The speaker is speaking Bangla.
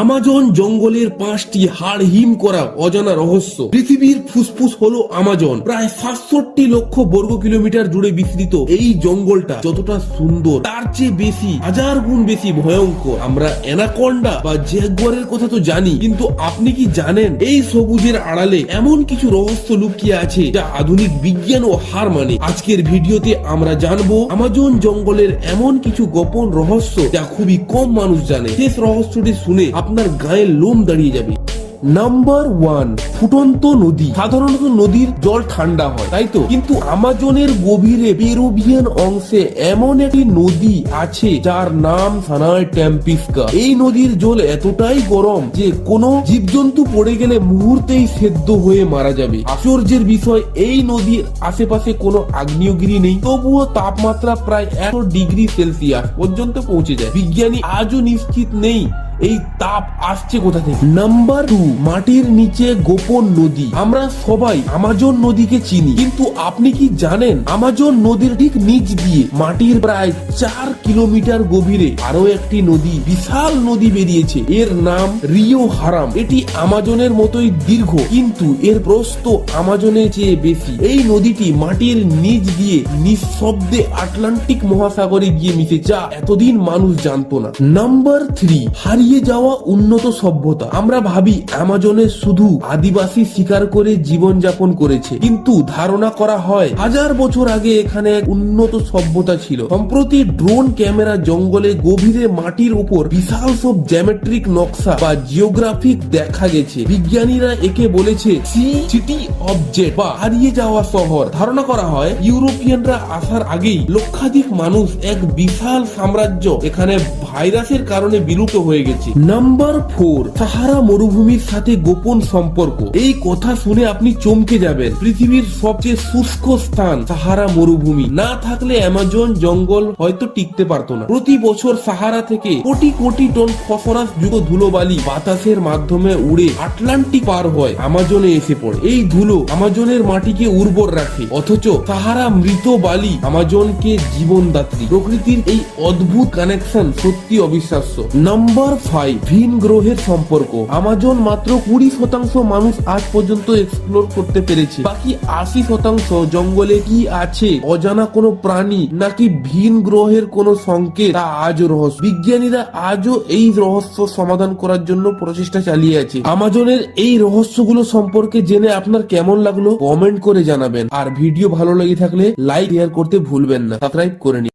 আমাজন জঙ্গলের 5টি হাড় হিম করা অজানা রহস্য। পৃথিবীর ফুসফুস হলো আমাজন। প্রায় 67 লক্ষ বর্গ কিলোমিটার জুড়ে বিস্তৃত এই জঙ্গলটা যতটা সুন্দর তার চেয়ে বেশি, হাজার গুণ বেশি ভয়ঙ্কর। আমরা অ্যানাকন্ডা বা জ্যাগুয়ারের কথা তো জানি, কিন্তু আপনি কি জানেন এই সবুজের আড়ালে এমন কিছু রহস্য লুকিয়ে আছে যা আধুনিক বিজ্ঞানও হার মানে? আজকের ভিডিওতে আমরা জানবো আমাজন জঙ্গলের এমন কিছু গোপন রহস্য যা খুবই কম মানুষ জানে। শেষ রহস্যটি শুনে আপনার গায়ে লোম দাঁড়িয়ে যাবে। নাম্বার 1, ফুটন্ত নদী। সাধারণত নদীর জল ঠান্ডা হয়, তাই তো? কিন্তু আমাজনের গভীরে পেরুভিয়ান অংশে এমন একটি নদী আছে যার নাম সানায় টেম্পিস্কা। এই নদীর জল এতটাই গরম যে কোনো জীবজন্তু পড়ে গেলে মুহূর্তেই সেদ্ধ হয়ে মারা যাবে। আশ্চর্যের বিষয়, এই নদীর আশেপাশে কোনো আগ্নেয়গিরি নেই, তবুও তাপমাত্রা প্রায় 100 ডিগ্রি সেলসিয়াস পর্যন্ত পৌঁছে যায়। বিজ্ঞানী আজও নিশ্চিত নেই এই তাপ আসছে কোথা থেকে। নাম্বার 2, মাটির নিচে গোপন নদী। আমরা সবাই আমাজন নদীকে চিনি, কিন্তু আপনি কি জানেন আমাজন নদীর ঠিক নিচ দিয়ে মাটির প্রায় 4 কিলোমিটার গভীরে আরো একটি নদী, বিশাল নদী বেরিয়েছে। এর নাম রিও হারাম। এটি আমাজনের মতোই দীর্ঘ, কিন্তু এর প্রস্থ আমাজনের চেয়ে বেশি। এই নদীটি মাটির নিচ দিয়ে নিঃশব্দে আটলান্টিক মহাসাগরে গিয়ে মিশে, যা এতদিন মানুষ জানতো না। নাম্বার 3, হারিয়ে যাওয়া উন্নত সভ্যতা। আমরা ভাবি আমাজনে শুধু আদিবাসী শিকার করে জীবন যাপন করেছে, কিন্তু ধারণা করা হয় 1000 বছর আগে এখানে এক উন্নত সভ্যতা ছিল। সম্প্রতি ড্রোন ক্যামেরা জঙ্গলে গভীরে মাটির উপর বিশাল সব জ্যামেট্রিক নকশা বা জিওগ্রাফিক দেখা গেছে। বিজ্ঞানীরা একে বলেছে সিটি অবজেক্ট বা হারিয়ে যাওয়া শহর। ধারণা করা হয় ইউরোপিয়ানরা আসার আগেই লক্ষাধিক মানুষ, এক বিশাল সাম্রাজ্য এখানে ভাইরাসের কারণে বিলুপ্ত হয়ে গেছে। নাম্বার 4, সাহারা মরুভূমির সাথে গোপন সম্পর্ক। এই কথা শুনে আপনি চমকে যাবেন। পৃথিবীর সবচেয়ে শুষ্ক স্থান সাহারা মরুভূমি। না থাকলে আমাজন জঙ্গল হয়তো টিকতে পারতো না। প্রতি বছর সাহারা থেকে কোটি কোটি টন ফসফরাস যুক্ত ধুলোবালি বাতাসের মাধ্যমে উড়ে আটলান্টিক পার হয় আমাজনে এসে পড়ে। এই ধুলো আমাজনের মাটিকে উর্বর রাখে, অথচ সাহারা মৃত বালি আমাজনকে জীবনদাত্রী। প্রকৃতির এই অদ্ভুত কানেকশন সত্যি অবিশ্বাস্য। নাম্বার 5, ভিন গ্রহের সম্পর্ক। আমাজন মাত্র 20% মানুষ আজ পর্যন্ত এক্সপ্লোর করতে পেরেছে। বাকি 80% জঙ্গলে কি আছে? অজানা কোনো প্রাণী নাকি ভিন গ্রহের কোনো সংকেত, তা আজও রহস্য। বিজ্ঞানীরা আজও এই রহস্য সমাধান করার জন্য প্রচেষ্টা চালিয়ে আছে। আমাজনের এই রহস্যগুলো সম্পর্কে জেনে আপনার কেমন লাগলো কমেন্ট করে জানাবেন। আর ভিডিও ভালো লেগে থাকলে লাইক শেয়ার করতে ভুলবেন না, সাবস্ক্রাইব করে নিন।